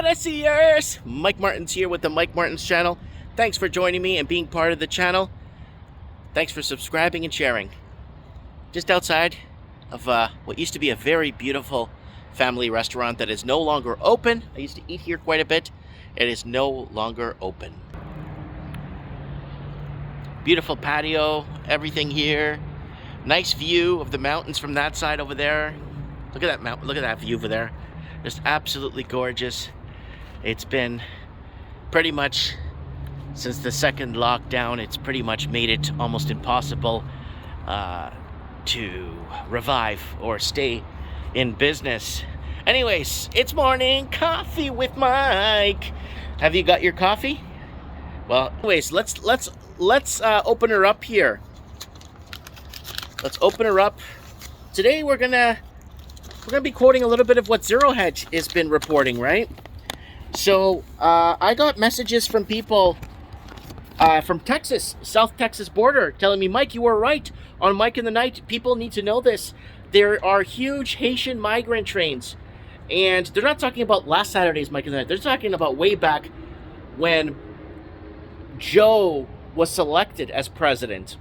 Connoisseurs! Mike Martins here with the Mike Martins channel. Thanks for joining me and being part of the channel. Thanks for subscribing and sharing. Just outside of what used to be a very beautiful family restaurant that is no longer open. I used to eat here quite a bit. It is no longer open. Beautiful patio, everything here. Nice view of the mountains from that side over there. Look at that mountain, look at that view over there. Just absolutely gorgeous. It's been pretty much since the second lockdown, it's pretty much made it almost impossible to revive or stay in business. Anyways, it's morning coffee with Mike. Have you got your coffee? Well, anyways, let's open her up here. Let's open her up. Today we're gonna be quoting a little bit of what Zero Hedge has been reporting, right? So I got messages from people from Texas, South Texas border, telling me, Mike, you were right on Mike in the Night. People need to know this. There are huge Haitian migrant trains, and they're not talking about last Saturday's Mike in the Night. They're talking about way back when Joe was selected as president.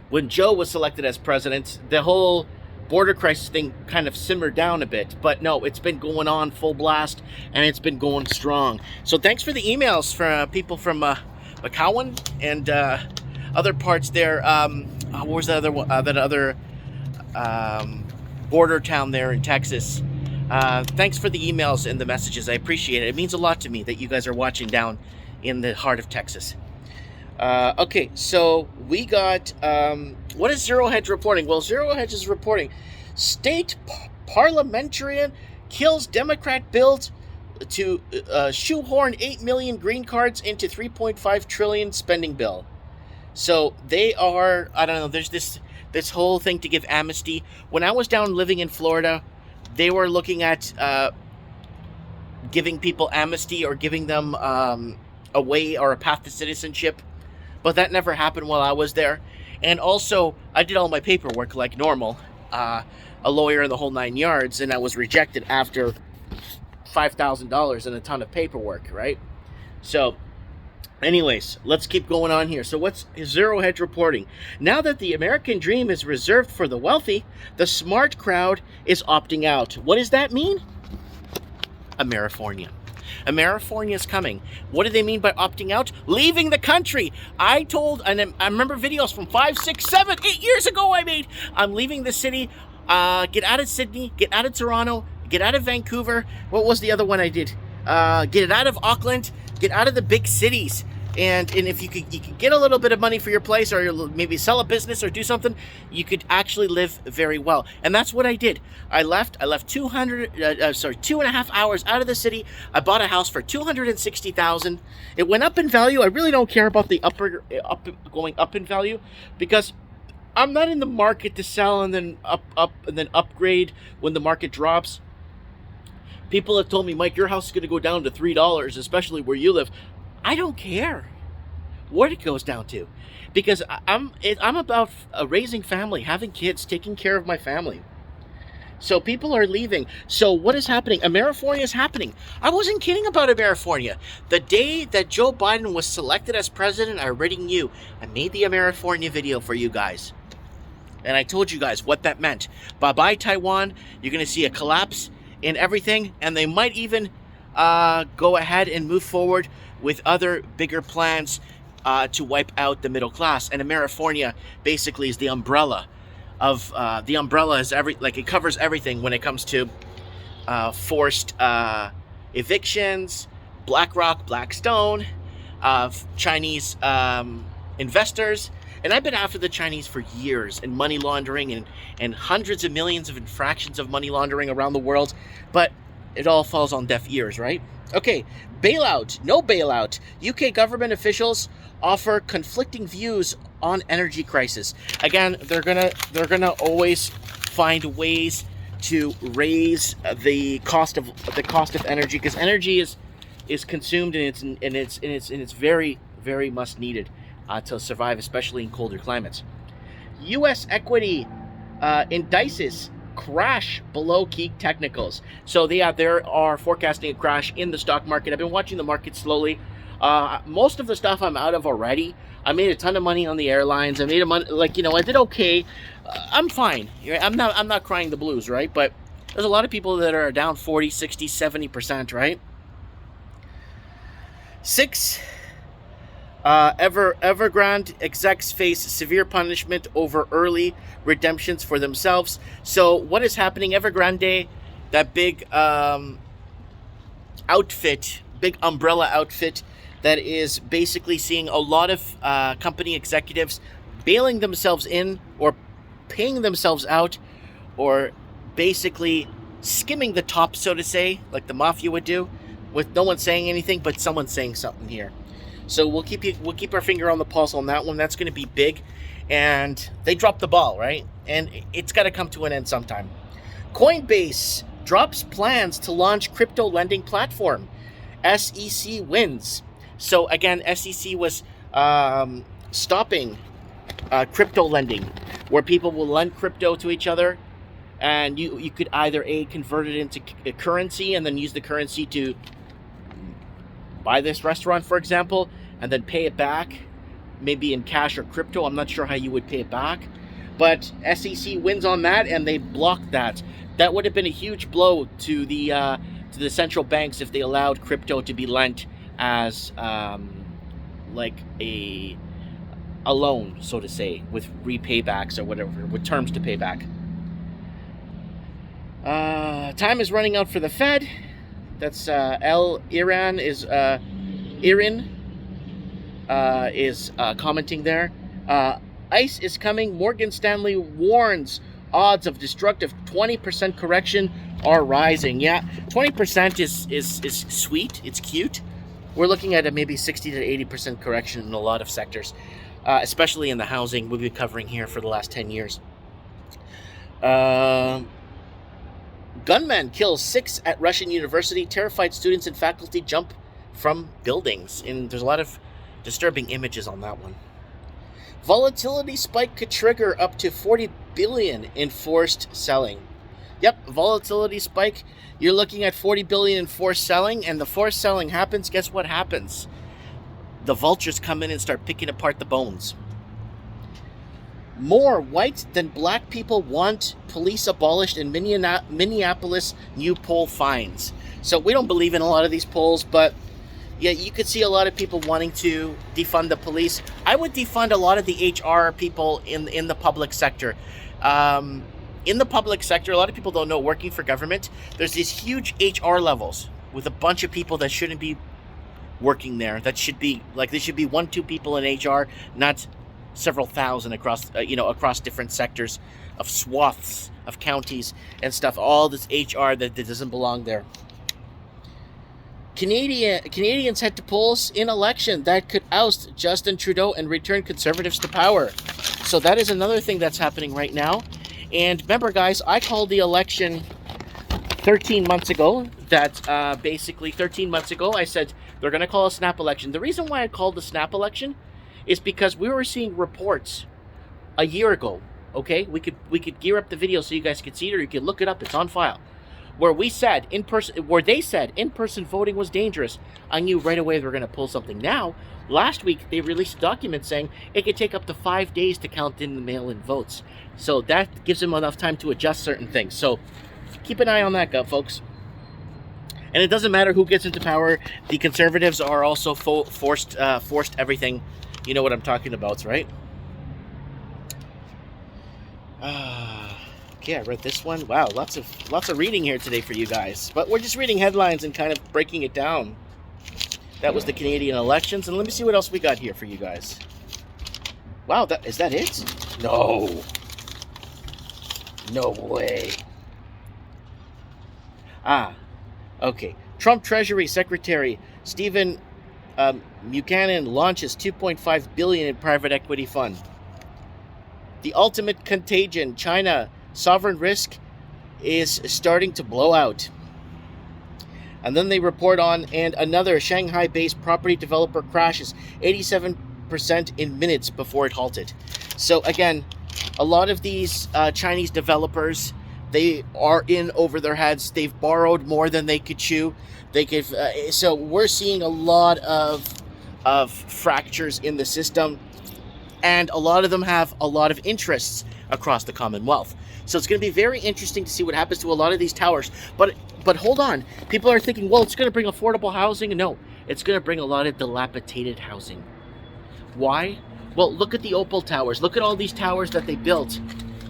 When Joe was selected as president, the whole border crisis thing kind of simmered down a bit. But no, it's been going on full blast, and it's been going strong. So thanks for the emails from people from McCowan and other parts there. What was that other border town there in Texas? Thanks for the emails and the messages. I appreciate it. It means a lot to me that you guys are watching down in the heart of Texas. Okay, so we got, what is Zero Hedge reporting? Well, Zero Hedge is reporting state parliamentarian kills Democrat bill to shoehorn 8 million green cards into 3.5 trillion spending bill. So they are, I don't know, there's this whole thing to give amnesty. When I was down living in Florida, they were looking at giving people amnesty or giving them a way or a path to citizenship. But that never happened while I was there. And also, I did all my paperwork like normal. A lawyer and the whole 9 yards. And I was rejected after $5,000 and a ton of paperwork, right? So, anyways, let's keep going on here. So what's Zero Hedge reporting? Now that the American dream is reserved for the wealthy, the smart crowd is opting out. What does that mean? Amerifornia. Amerifornia is coming. What do they mean by opting out? Leaving the country. I remember videos from 5, 6, 7, 8 years ago I made. I'm leaving the city. Get out of Sydney. Get out of Toronto. Get out of Vancouver. What was the other one I did? Get out of Auckland. Get out of the big cities. And if you could get a little bit of money for your place, or maybe sell a business or do something, you could actually live very well. And that's what I did. I left 2.5 hours out of the city. I bought a house for $260,000. It went up in value. I really don't care about the going up in value, because I'm not in the market to sell and then upgrade when the market drops. People have told me, Mike, your house is going to go down to $3, especially where you live. I don't care what it goes down to, because I'm about raising family, having kids, taking care of my family. So people are leaving. So what is happening? Amerifornia is happening. I wasn't kidding about Amerifornia. The day that Joe Biden was selected as president, I already knew. I made the Amerifornia video for you guys. And I told you guys what that meant. Bye-bye, Taiwan. You're going to see a collapse in everything. And they might even go ahead and move forward with other bigger plans to wipe out the middle class. And Amerifornia basically is the umbrella of the umbrella is it covers everything when it comes to forced evictions, BlackRock, Blackstone, Chinese investors. And I've been after the Chinese for years, and money laundering and hundreds of millions of infractions of money laundering around the world. But it all falls on deaf ears, right? Okay, bailout, no bailout. UK government officials offer conflicting views on energy crisis. Again, they're gonna always find ways to raise the cost of energy, because energy is consumed and it's very, very much needed to survive, especially in colder climates. U.S. equity indices crash below key technicals. So they are forecasting a crash in the stock market. I've been watching the market slowly. Most of the stuff I'm out of already. I made a ton of money on the airlines. I made I did okay. I'm fine. I'm not crying the blues, right? But there's a lot of people that are down 40, 60, 70%, right? Evergrande execs face severe punishment over early redemptions for themselves. So what is happening? Evergrande, that big big umbrella outfit that is basically seeing a lot of company executives bailing themselves in or paying themselves out, or basically skimming the top, so to say, like the mafia would do, with no one saying anything, but someone saying something here. So we'll keep our finger on the pulse on that one. That's going to be big, and they dropped the ball, right? And it's got to come to an end sometime. Coinbase drops plans to launch crypto lending platform. SEC wins. So again, SEC was stopping crypto lending, where people will lend crypto to each other, and you could either convert it into a currency and then use the currency to buy this restaurant, for example, and then pay it back, maybe in cash or crypto. I'm not sure how you would pay it back, but SEC wins on that, and they blocked that. That would have been a huge blow to the central banks if they allowed crypto to be lent as like a loan, so to say, with repaybacks or whatever, with terms to pay back. Time is running out for the Fed. That's Iran is commenting there. ICE is coming. Morgan Stanley warns odds of destructive 20% correction are rising. Yeah, 20% is sweet. It's cute. We're looking at a maybe 60 to 80% correction in a lot of sectors, especially in the housing we've been covering here for the last 10 years. Gunman kills 6 at Russian university. Terrified students and faculty jump from buildings. And there's a lot of disturbing images on that one. Volatility spike could trigger up to 40 billion in forced selling. Yep, volatility spike. You're looking at 40 billion in forced selling, and the forced selling happens. Guess what happens? The vultures come in and start picking apart the bones. More white than black people want police abolished in Minneapolis. New poll finds. So we don't believe in a lot of these polls, but yeah, you could see a lot of people wanting to defund the police. I would defund a lot of the HR people in the public sector. In the public sector, a lot of people don't know, working for government, there's these huge HR levels with a bunch of people that shouldn't be working there. That should be like, there should be 1-2 people in HR, not several thousand across different sectors of swaths of counties and stuff. All this HR that doesn't belong there. Canadians head to polls in election that could oust Justin Trudeau and return Conservatives to power. So that is another thing that's happening right now. And remember, guys, I called the election 13 months ago. Basically 13 months ago, I said they're going to call a snap election. The reason why I called the snap election is because we were seeing reports a year ago. Okay, we could gear up the video so you guys could see it, or you could look it up. It's on file. Where they said in-person voting was dangerous. I knew right away they were going to pull something. Now, last week they released a document saying it could take up to 5 days to count in the mail-in votes. So that gives them enough time to adjust certain things. So keep an eye on that, folks. And it doesn't matter who gets into power. The Conservatives are also forced everything. You know what I'm talking about, right? Okay, I read this one. Wow, lots of reading here today for you guys. But we're just reading headlines and kind of breaking it down. That was the Canadian elections, and let me see what else we got here for you guys. Wow, is that it? No. No way. Okay. Trump Treasury Secretary Stephen Buchanan launches $2.5 billion in private equity fund. The ultimate contagion, China sovereign risk is starting to blow out. And then they report on, and another Shanghai-based property developer crashes 87% in minutes before it halted. So again, a lot of these Chinese developers, They are in over their heads. They've borrowed more than they could chew. They could, so we're seeing a lot of fractures in the system, and a lot of them have a lot of interests across the Commonwealth. So it's going to be very interesting to see what happens to a lot of these towers. But hold on, people are thinking, well, it's going to bring affordable housing. No, it's going to bring a lot of dilapidated housing. Why? Well, look at the Opal Towers. Look at all these towers that they built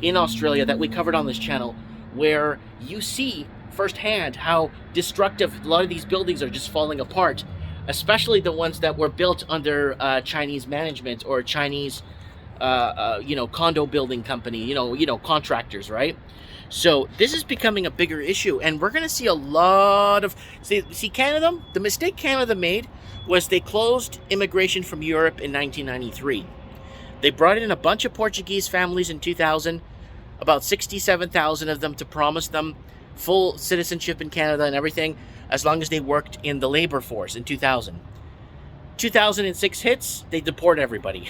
in Australia that we covered on this channel, where you see firsthand how destructive a lot of these buildings are just falling apart, especially the ones that were built under Chinese management or Chinese, condo building company, contractors, right? So this is becoming a bigger issue, and we're going to see a lot of, see Canada, the mistake Canada made was they closed immigration from Europe in 1993. They brought in a bunch of Portuguese families in 2000, about 67,000 of them, to promise them full citizenship in Canada and everything, as long as they worked in the labor force in 2000. 2006 hits, they deport everybody.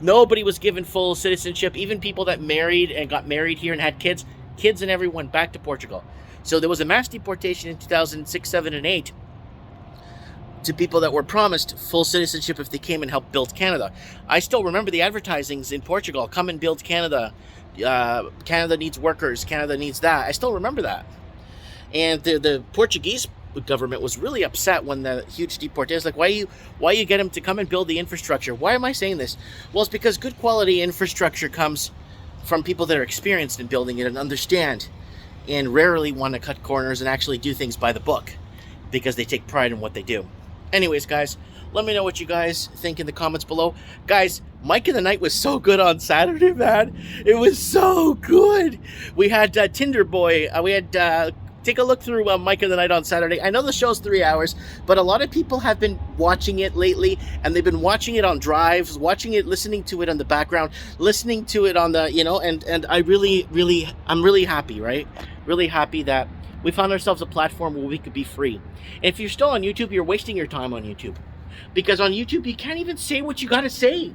Nobody was given full citizenship, even people that married and got married here and had kids and everyone back to Portugal. So there was a mass deportation in 2006, 7, and 8 to people that were promised full citizenship if they came and helped build Canada. I still remember the advertisings in Portugal, come and build Canada. Canada needs workers, Canada needs that. I still remember that. And the Portuguese government was really upset when the huge deportation. Like, why you get them to come and build the infrastructure? Why am I saying this? Well, it's because good quality infrastructure comes from people that are experienced in building it and understand, and rarely want to cut corners and actually do things by the book, because they take pride in what they do. Anyways, guys, let me know what you guys think in the comments below. Guys, Mike in the Night was so good on Saturday, man. It was so good. We had Tinder Boy. We had take a look through Mike in the Night on Saturday. I know the show's 3 hours, but a lot of people have been watching it lately, and they've been watching it on drives, watching it, listening to it on the background, listening to it on the, and I I'm really happy, right? Really happy that we found ourselves a platform where we could be free. And if you're still on YouTube, you're wasting your time on YouTube. Because on YouTube, you can't even say what you gotta say.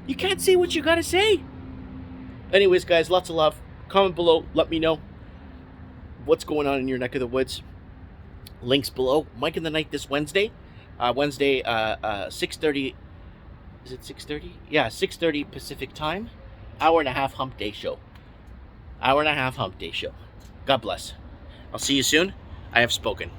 You can't say what you gotta say. Anyways, guys, lots of love. Comment below, let me know what's going on in your neck of the woods. Links below. Mike in the Night this Wednesday. 6:30. Is it 6:30? Yeah, 6:30 Pacific time. Hour and a half hump day show. Hour and a half hump day show. God bless. I'll see you soon. I have spoken.